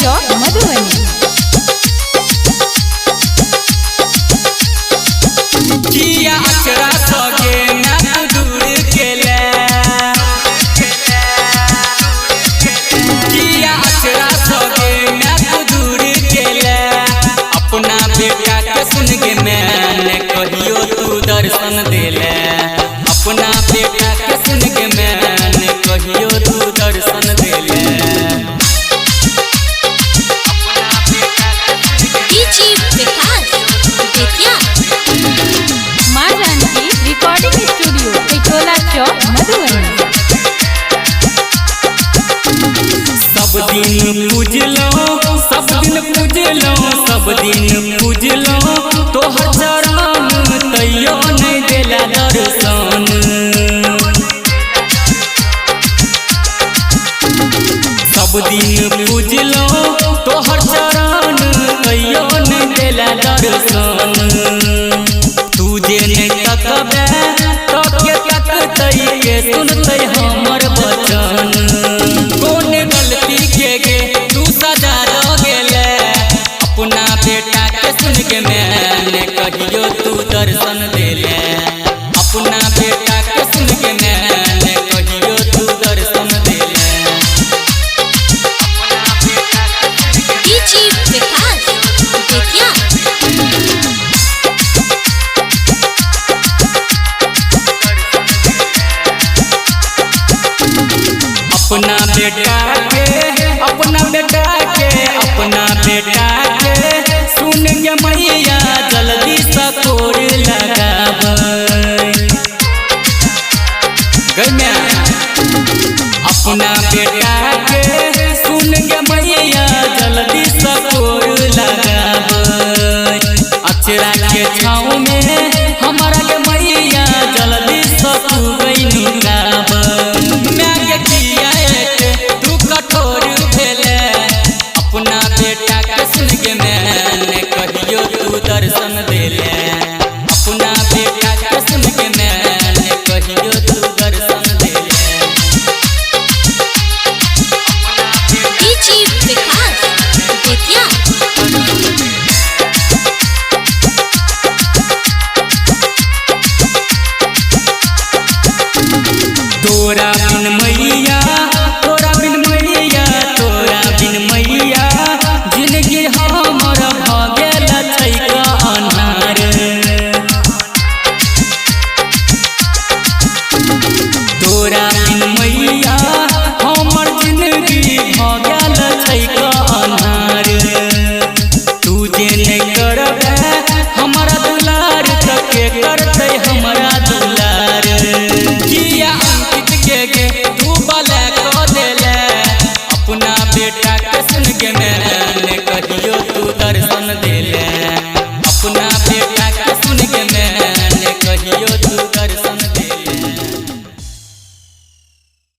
चौक मधुबनी। किया अक्षरा सगे ना दूर केले, किया अक्षरा सगे ना दूर केले। अपना बेटा के सुन के मैंने कहियो तू दर्शन देले, अपना बेटा के सुन के मैंने कहियो तू दर्शन देले। माँ जानकी रिकॉर्डिंग स्टूडियो पिटोला चौक मधुबनी। सब दिन पूजलो, सब दिन पूजलो, सब दिन पूजलो तोहर चरण तैयो नहीं देला दर्शन। सब दिन पूजलो तोहर चरण तैयो नहीं देला दर्शन। तू जे नहीं तकबे तो के तकतै के सुनतै हमर वचन। कौन गलती के गे तू सजा दो गेले, अपना बेटा के सुन के मैंने कहियो तू दर्शन देले, अपना बेटा के सुन के मैंने कहियो तू दर्शन देले। अपना बेटा के, अपना बेटा के, अपना बेटा के सुन के मैया जल्दी सकोर लगाबै गैया। अपना बेटा के सुन के मैया जल्दी सकोर लगाबै। अक्षरा के छाँव में हमारा के मैया जल्दी सकोबै नुकाबै। अपना बेटा के सुन के मैंने कहियो तू दर्शन देले, अपना बेटा के सुन के मैंने कहियो तू दर्शन देले। तोरा बिन मैया, तोरा बिन मैया, तोरा बिन मैया जिंदगी हमर भ गेल छै अन्हार। तोरा बिन मैया हमर जिंदगी भ गेल छै अन्हार। तू जे नहीं करबे हमरा दुलार त के करतै हमरा दुलार। किया अंकित के गे तू बले को देले, अपना बेटा के सुन के मैंने कहियो तू दर्शन दे।